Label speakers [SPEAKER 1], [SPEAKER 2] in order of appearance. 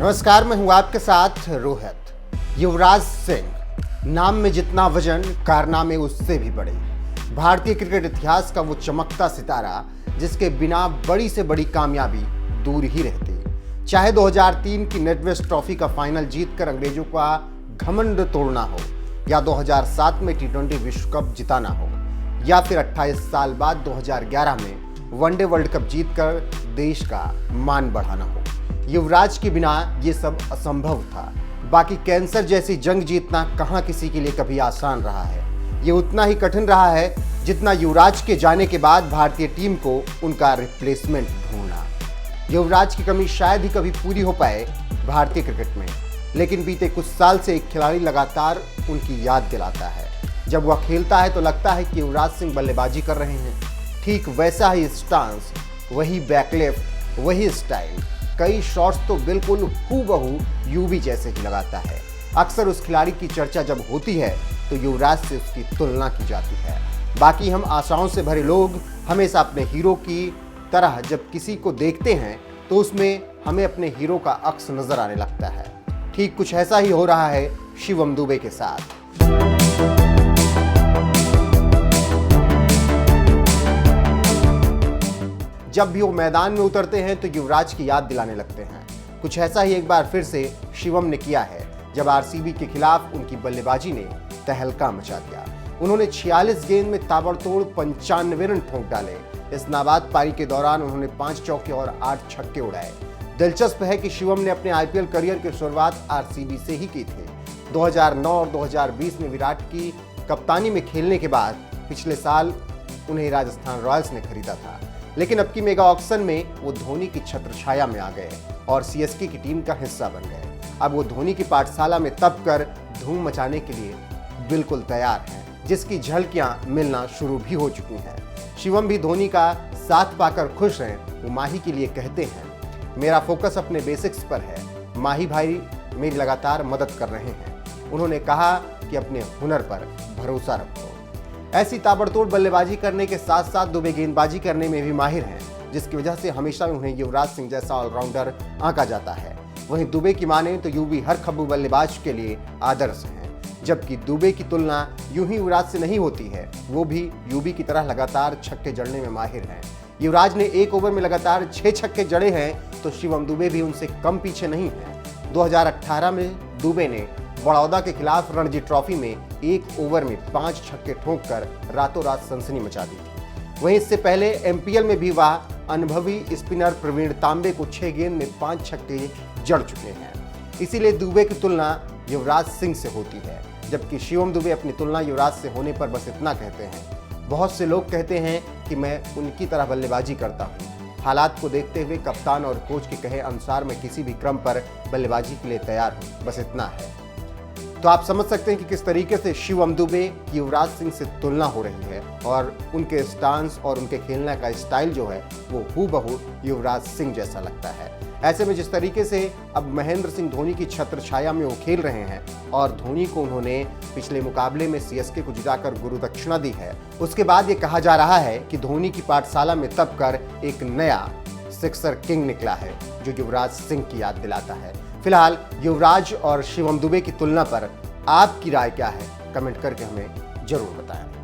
[SPEAKER 1] नमस्कार, मैं हूं आपके साथ रोहित। युवराज सिंह, नाम में जितना वजन, कारनामे उससे भी बड़े। भारतीय क्रिकेट इतिहास का वो चमकता सितारा जिसके बिना बड़ी से बड़ी कामयाबी दूर ही रहती। चाहे 2003 की नेटवेस्ट ट्रॉफी का फाइनल जीतकर अंग्रेजों का घमंड तोड़ना हो, या 2007 में टी20 विश्व कप जिताना हो, या फिर 28 साल बाद 2011 में वनडे वर्ल्ड कप जीतकर देश का मान बढ़ाना हो, युवराज के बिना ये सब असंभव था। बाकी कैंसर जैसी जंग जीतना कहाँ किसी के लिए कभी आसान रहा है। ये उतना ही कठिन रहा है जितना युवराज के जाने के बाद भारतीय टीम को उनका रिप्लेसमेंट ढूंढना। युवराज की कमी शायद ही कभी पूरी हो पाए भारतीय क्रिकेट में, लेकिन बीते कुछ साल से एक खिलाड़ी लगातार उनकी याद दिलाता है। जब वह खेलता है तो लगता है कि युवराज सिंह बल्लेबाजी कर रहे हैं। ठीक वैसा ही स्टांस, वही बैकलिफ्ट, वही स्टाइल, कई शॉट्स तो बिल्कुल हूबहू यूवी जैसे ही लगाता है। अक्सर उस खिलाड़ी की चर्चा जब होती है तो युवराज से उसकी तुलना की जाती है। बाकी हम आशाओं से भरे लोग हमेशा अपने हीरो की तरह जब किसी को देखते हैं तो उसमें हमें अपने हीरो का अक्स नजर आने लगता है। ठीक कुछ ऐसा ही हो रहा है शिवम दुबे के साथ। जब भी वो मैदान में उतरते हैं तो युवराज की याद दिलाने लगते हैं। कुछ ऐसा ही एक बार फिर से शिवम ने किया है जब आरसीबी के खिलाफ उनकी बल्लेबाजी ने तहलका मचा दिया। उन्होंने 46 गेंद में ताबड़तोड़ 95 रन ठोक डाले। इस नाबाद पारी के दौरान उन्होंने 5 चौके और 8 छक्के उड़ाए। दिलचस्प है कि शिवम ने अपने आईपीएल करियर की शुरुआत आरसीबी से ही की थी। 2009 और 2020 में विराट की कप्तानी में खेलने के बाद पिछले साल उन्हें राजस्थान रॉयल्स ने खरीदा था, लेकिन अब की मेगा ऑक्शन में वो धोनी की छत्रछाया में आ गए और सीएसके की टीम का हिस्सा बन गए। अब वो धोनी की पाठशाला में तप कर धूम मचाने के लिए बिल्कुल तैयार हैं, जिसकी झलकियां मिलना शुरू भी हो चुकी हैं। शिवम भी धोनी का साथ पाकर खुश हैं। वो माही के लिए कहते हैं, मेरा फोकस अपने बेसिक्स पर है। माही भाई मेरी लगातार मदद कर रहे हैं। उन्होंने कहा कि अपने हुनर पर भरोसा रखो। ऐसी ताबड़तोड़ बल्लेबाजी करने के साथ साथ दुबे गेंदबाजी करने में भी माहिर हैं, जिसकी वजह से हमेशा उन्हें युवराज सिंह जैसा ऑलराउंडर आंका जाता है। वहीं दुबे की माने तो यूवी हर खब्बू बल्लेबाज के लिए आदर्श हैं, जबकि दुबे की तुलना यूं ही युवराज से नहीं होती है। वो भी यूवी की तरह लगातार छक्के जड़ने में माहिर हैं। युवराज ने एक ओवर में लगातार 6 छक्के जड़े हैं तो शिवम दुबे भी उनसे कम पीछे नहीं है। 2018 में दुबे ने बड़ौदा के खिलाफ रणजी ट्रॉफी में एक ओवर में 5 छक्के ठोककर रातों रात सनसनी मचा दी थी। वहीं इससे पहले एमपीएल में भी वह अनुभवी स्पिनर प्रवीण तांबे को 6 गेंद में 5 छक्के जड़ चुके हैं। इसीलिए दुबे की तुलना युवराज सिंह से होती है, जबकि शिवम दुबे अपनी तुलना युवराज से होने पर बस इतना कहते हैं, बहुत से लोग कहते हैं कि मैं उनकी तरह बल्लेबाजी करता हूँ। हालात को देखते हुए कप्तान और कोच के कहे अनुसार मैं किसी भी क्रम पर बल्लेबाजी के लिए तैयार हूँ, बस इतना है। तो आप समझ सकते हैं कि किस तरीके से शिवम दुबे की युवराज सिंह से तुलना हो रही है और उनके स्टांस और उनके खेलने का स्टाइल जो है वो हूबहू युवराज सिंह जैसा लगता है। ऐसे में जिस तरीके से अब महेंद्र सिंह धोनी की छत्रछाया में वो खेल रहे हैं और धोनी को उन्होंने पिछले मुकाबले में सीएसके को जिताकर गुरु दक्षिणा दी है, उसके बाद ये कहा जा रहा है कि धोनी की पाठशाला में तप कर एक नया सिक्सर किंग निकला है जो युवराज सिंह की याद दिलाता है। फिलहाल युवराज और शिवम दुबे की तुलना पर आपकी राय क्या है? कमेंट करके हमें जरूर बताएं।